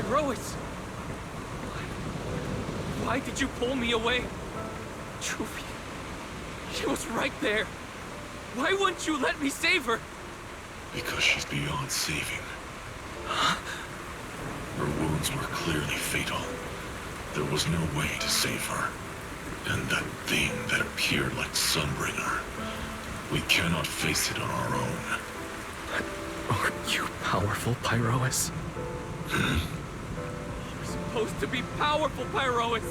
Pyrois! Why did you pull me away? Juvie, she was right there. Why wouldn't you let me save her? Because she's beyond saving. Her wounds were clearly fatal. There was no way to save her. And that thing that appeared like Sunbringer, we cannot face it on our own. Aren't you powerful, Pyrois? You're supposed to be powerful, Pyrois.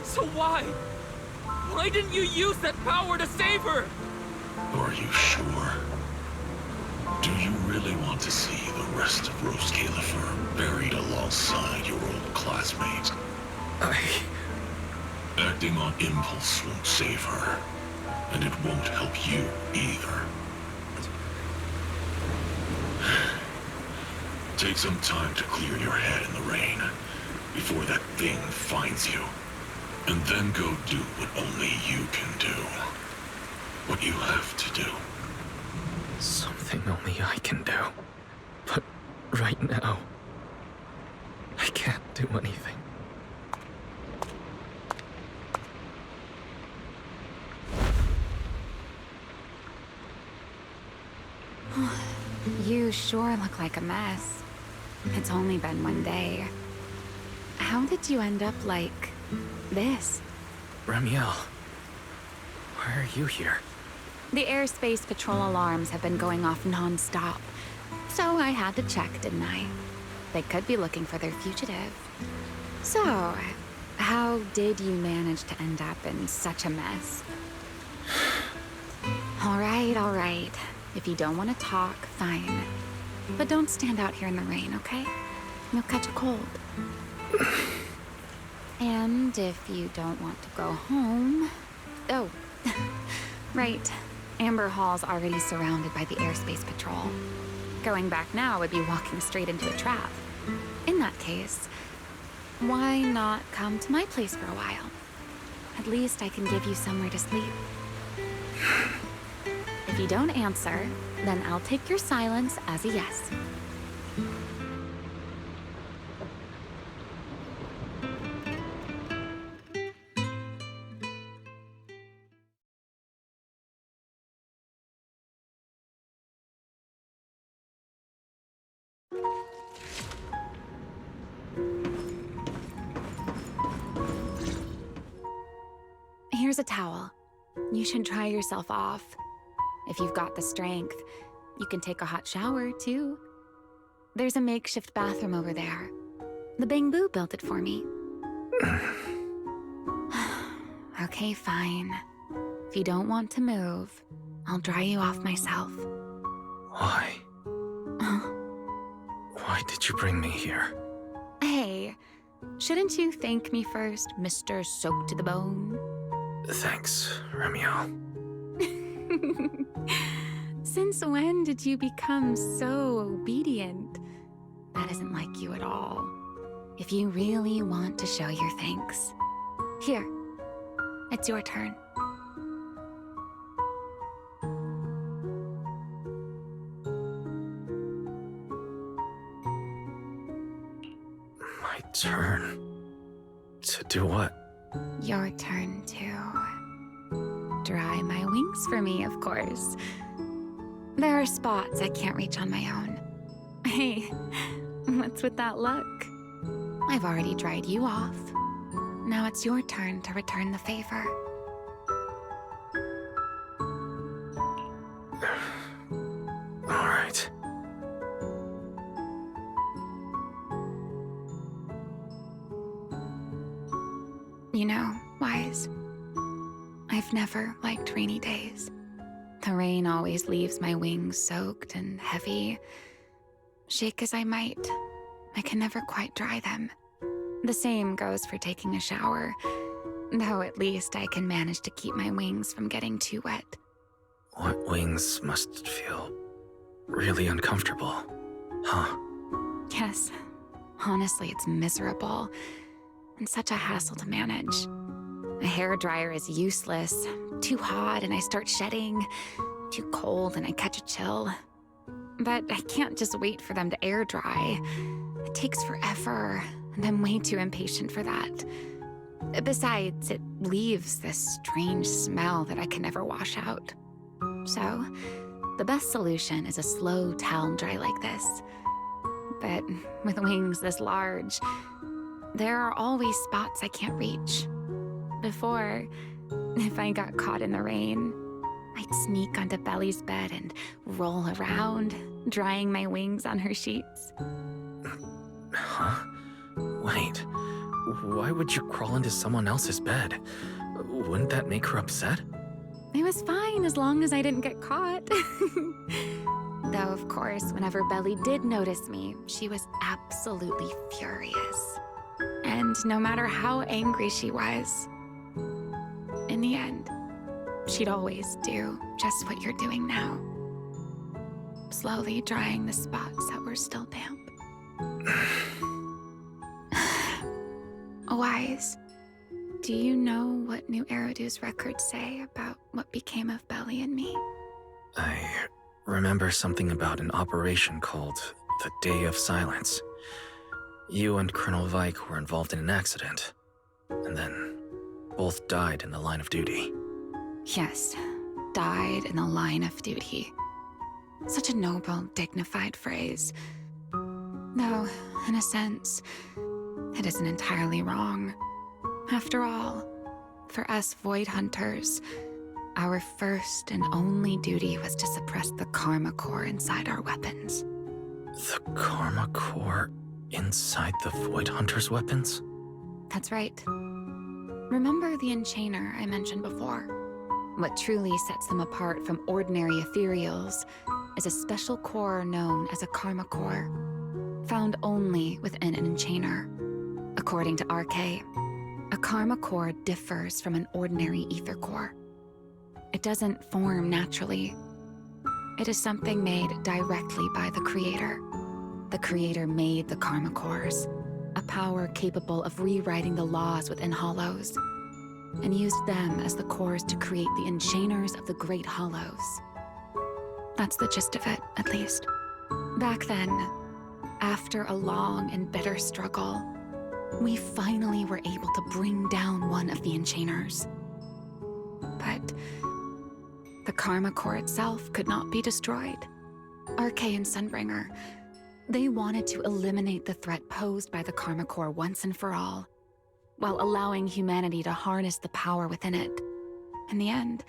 So why? Why didn't you use that power to save her? Are you sure? Do you really want to see the rest of Rose Califer buried alongside your old classmate? Acting on impulse won't save her, and it won't help you either. Take some time to clear your head in the rain, before that thing finds you. And then go do what only you can do. What you have to do. Something only I can do. But right now, I can't do anything. You sure look like a mess. It's only been one day. How did you end up like this? Remielle, why are you here? The airspace patrol alarms have been going off non-stop. So I had to check, didn't I? They could be looking for their fugitive. So, how did you manage to end up in such a mess? All right. If you don't want to talk, fine. But don't stand out here in the rain, okay? You'll catch a cold. And if you don't want to go home... Oh, right. Amber Hall's already surrounded by the airspace patrol. Going back now would be walking straight into a trap. In that case, why not come to my place for a while? At least I can give you somewhere to sleep. If you don't answer, then I'll take your silence as a yes. Here's a towel. You should dry yourself off. If you've got the strength, you can take a hot shower, too. There's a makeshift bathroom over there. The Bang-Boo built it for me. Okay, fine. If you don't want to move, I'll dry you off myself. Why? Why did you bring me here? Hey, shouldn't you thank me first, Mr. Soaked to the Bone? Thanks, Remielle. Since when did you become so obedient? That isn't like you at all. If you really want to show your thanks. Here, it's your turn. My turn? To do what? Your turn to dry my wings for me, of course. There are spots I can't reach on my own. Hey, what's with that look? I've already dried you off. Now it's your turn to return the favor. All right. You know, Wise, I've never liked rainy days. The rain always leaves my wings soaked and heavy. Shake as I might, I can never quite dry them. The same goes for taking a shower, though at least I can manage to keep my wings from getting too wet. Wet wings must feel really uncomfortable, huh? Yes, honestly, it's miserable and such a hassle to manage. A hairdryer is useless. Too hot and I start shedding. Too cold and I catch a chill. But I can't just wait for them to air dry. It takes forever, and I'm way too impatient for that. Besides, it leaves this strange smell that I can never wash out. So, the best solution is a slow towel dry like this. But with wings this large, there are always spots I can't reach. Before, if I got caught in the rain, I'd sneak onto Belly's bed and roll around, drying my wings on her sheets. Huh? Wait, why would you crawl into someone else's bed? Wouldn't that make her upset? It was fine as long as I didn't get caught. Though, of course, whenever Belly did notice me, she was absolutely furious. And no matter how angry she was, in the end, she'd always do just what you're doing now. Slowly drying the spots that were still damp. Wise, do you know what New Eridu's records say about what became of Belly and me? I remember something about an operation called the Day of Silence. You and Colonel Vike were involved in an accident, and then both died in the line of duty. Yes, died in the line of duty. Such a noble, dignified phrase. Though, in a sense, it isn't entirely wrong. After all, for us Void Hunters, our first and only duty was to suppress the Karma Core inside our weapons. The Karma Core inside the Void Hunter's weapons? That's right. Remember the enchainer I mentioned before? What truly sets them apart from ordinary ethereals is a special core known as a Karma Core, found only within an enchainer. According to RK, a Karma Core differs from an ordinary ether core. It doesn't form naturally. It is something made directly by the Creator. The Creator made the Karma Cores, a power capable of rewriting the laws within Hollows, and used them as the cores to create the enchainers of the Great Hollows. That's the gist of it, at least. Back then, after a long and bitter struggle, we finally were able to bring down one of the enchainers. But the Karma Core itself could not be destroyed. RK and Sunbringer, they wanted to eliminate the threat posed by the Karma Core once and for all, while allowing humanity to harness the power within it. In the end,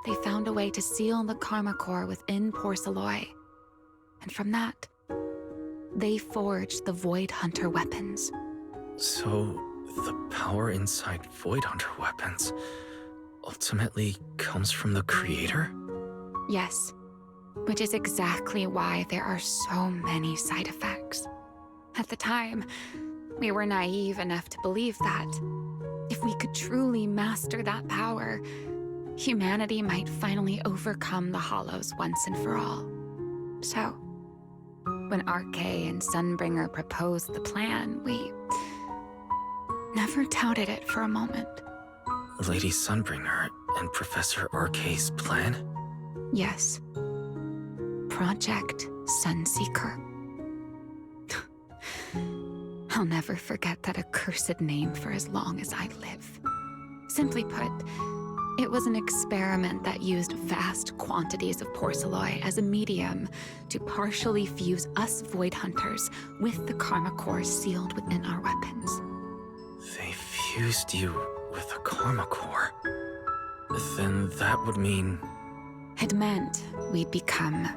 they found a way to seal the Karma Core within Porceloy. And from that, they forged the Void Hunter weapons. So, the power inside Void Hunter weapons ultimately comes from the Creator? Yes, which is exactly why there are so many side effects. At the time, we were naive enough to believe that if we could truly master that power, humanity might finally overcome the Hollows once and for all. So, when RK and Sunbringer proposed the plan, we never doubted it for a moment. Lady Sunbringer and Professor RK's plan? Yes. Project Sunseeker. I'll never forget that accursed name for as long as I live. Simply put, it was an experiment that used vast quantities of porceloy as a medium to partially fuse us Void Hunters with the Karma Core sealed within our weapons. They fused you with a Karma Core. Then that would mean... It meant we'd become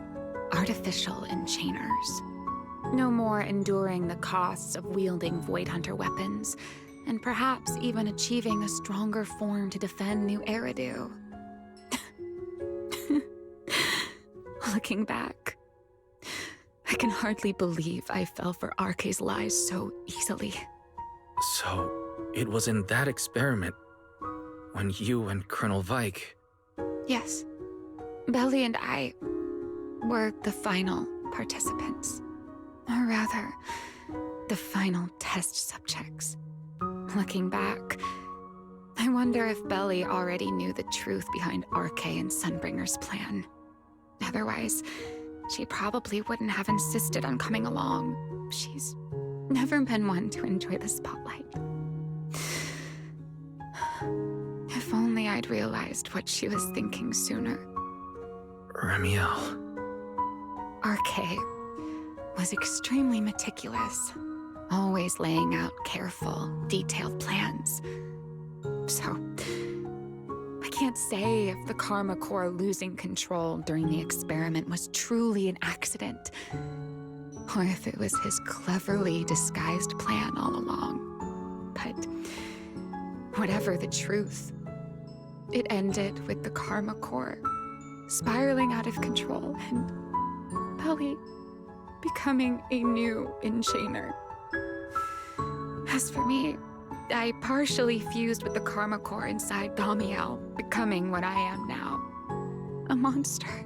artificial enchainers. No more enduring the costs of wielding Void Hunter weapons, and perhaps even achieving a stronger form to defend New Eridu. Looking back, I can hardly believe I fell for RK's lies so easily. So, it was in that experiment when you and Colonel Vike... Yes. Belly and I were the final participants. Or rather, the final test subjects. Looking back, I wonder if Belly already knew the truth behind RK and Sunbringer's plan. Otherwise, she probably wouldn't have insisted on coming along. She's Never been one to enjoy the spotlight. If only I'd realized what she was thinking sooner. Remielle. RK was extremely meticulous, always laying out careful, detailed plans. So, I can't say if the Karma Core losing control during the experiment was truly an accident, or if it was his cleverly disguised plan all along. But whatever the truth, it ended with the Karma Core spiraling out of control and Belly becoming a new enchainer. As for me, I partially fused with the Karma Core inside Remielle, becoming what I am now. A monster.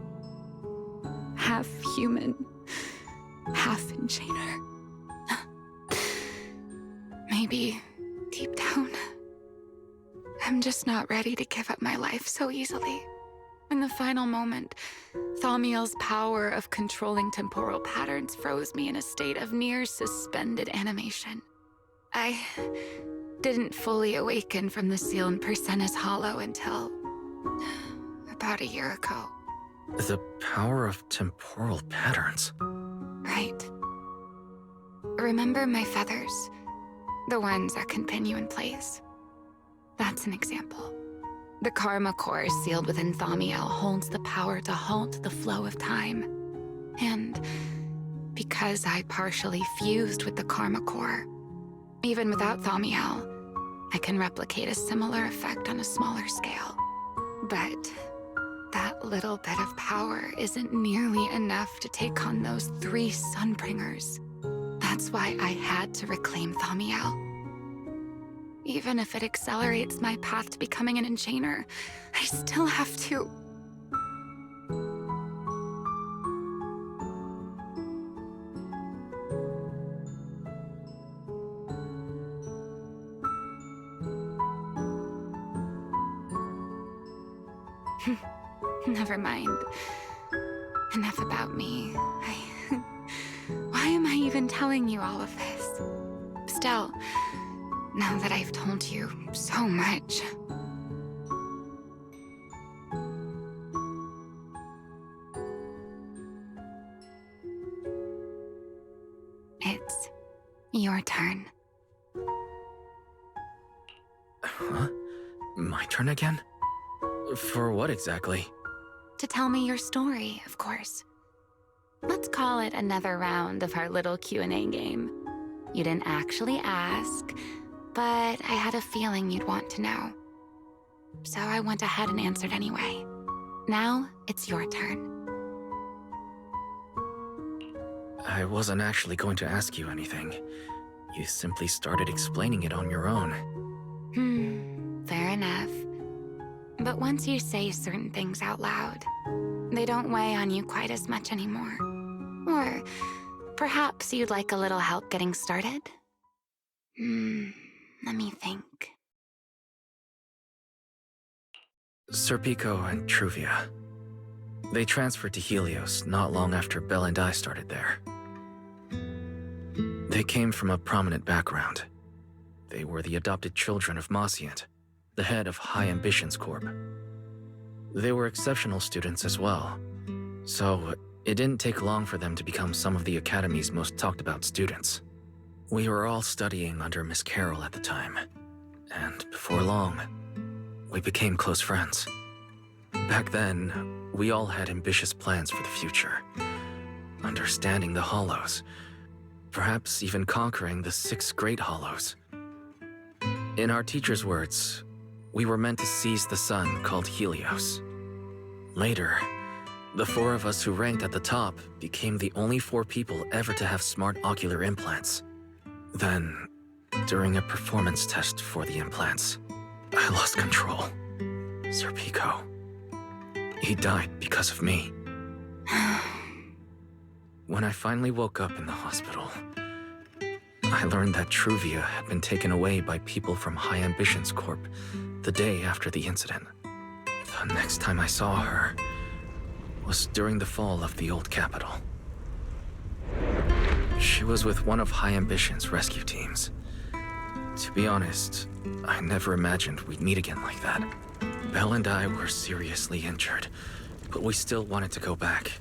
Half human, half enchainer. Maybe, deep down, I'm just not ready to give up my life so easily. In the final moment, Remielle's power of controlling temporal patterns froze me in a state of near suspended animation. I didn't fully awaken from the seal in Persena's Hollow until about a year ago. The power of temporal patterns. Right. Remember my feathers? The ones that can pin you in place. That's an example. The Karma Core sealed within Remielle holds the power to halt the flow of time. And because I partially fused with the Karma Core, even without Remielle, I can replicate a similar effect on a smaller scale. But that little bit of power isn't nearly enough to take on those 3 Sunbringers. That's why I had to reclaim Remielle. Even if it accelerates my path to becoming an enchainer, I still have to... Never mind. Enough about me. Why am I even telling you all of this? Still, now that I've told you so much... It's your turn. Huh? My turn again? For what exactly? To tell me your story, of course. Let's call it another round of our little Q&A game. You didn't actually ask, but I had a feeling you'd want to know. So I went ahead and answered anyway. Now, it's your turn. I wasn't actually going to ask you anything. You simply started explaining it on your own. Fair enough. But once you say certain things out loud, they don't weigh on you quite as much anymore. Or perhaps you'd like a little help getting started? Let me think. Serpico and Truvia. They transferred to Helios not long after Belle and I started there. They came from a prominent background. They were the adopted children of Mosient, the head of High Ambitions Corp. They were exceptional students as well, so it didn't take long for them to become some of the Academy's most talked about students. We were all studying under Miss Carroll at the time, and before long, we became close friends. Back then, we all had ambitious plans for the future. Understanding the Hollows, perhaps even conquering the 6 Great Hollows. In our teacher's words, we were meant to seize the sun called Helios. Later, the 4 of us who ranked at the top became the only 4 people ever to have smart ocular implants. Then, during a performance test for the implants, I lost control. Serpico. He died because of me. When I finally woke up in the hospital, I learned that Truvia had been taken away by people from High Ambitions Corp the day after the incident. The next time I saw her was during the fall of the old capital. She She was with one of High Ambition's rescue teams. To be honest, I never imagined we'd meet again like that. Belle and I were seriously injured, but we still wanted to go back.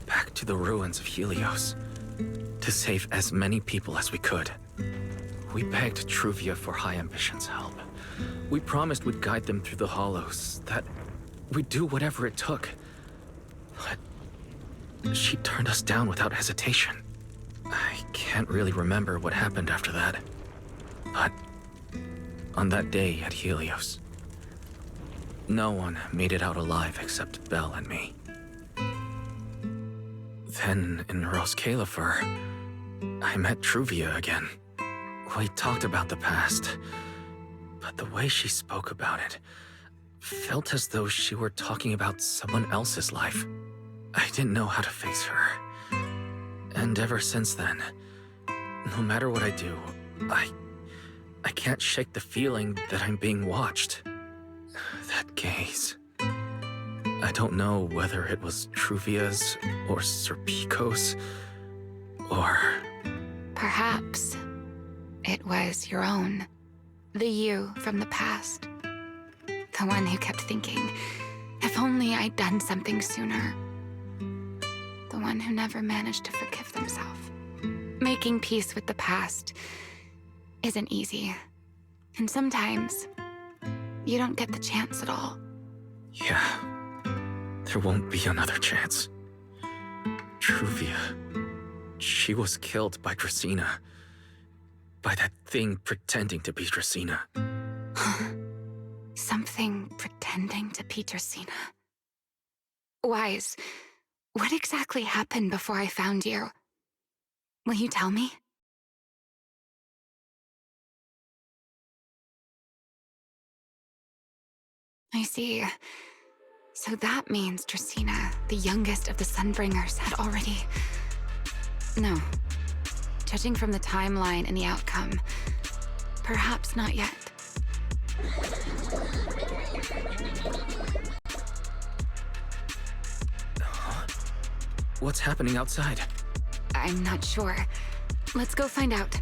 Back to the ruins of Helios. To save as many people as we could. We begged Truvia for High Ambition's help. We promised we'd guide them through the hollows, that we'd do whatever it took. But she turned us down without hesitation. I can't really remember what happened after that. But on that day at Helios, no one made it out alive except Belle and me. Then in Roskalifer, I met Truvia again. We talked about the past, but the way she spoke about it felt as though she were talking about someone else's life. I didn't know how to face her. And ever since then, no matter what I do, I can't shake the feeling that I'm being watched. That gaze. I don't know whether it was Truvia's or Serpico's, or... Perhaps it was your own. The you from the past. The one who kept thinking, if only I'd done something sooner. The one who never managed to forgive themselves. Making peace with the past isn't easy. And sometimes, you don't get the chance at all. Yeah, there won't be another chance. Truvia, she was killed by Dracena. By that thing pretending to be Dracena. Something pretending to be Dracena. Wise, what exactly happened before I found you? Will you tell me? I see. So that means Dracena, the youngest of the Sunbringers, had already... No. Judging from the timeline and the outcome, perhaps not yet. What's happening outside? I'm not sure. Let's go find out.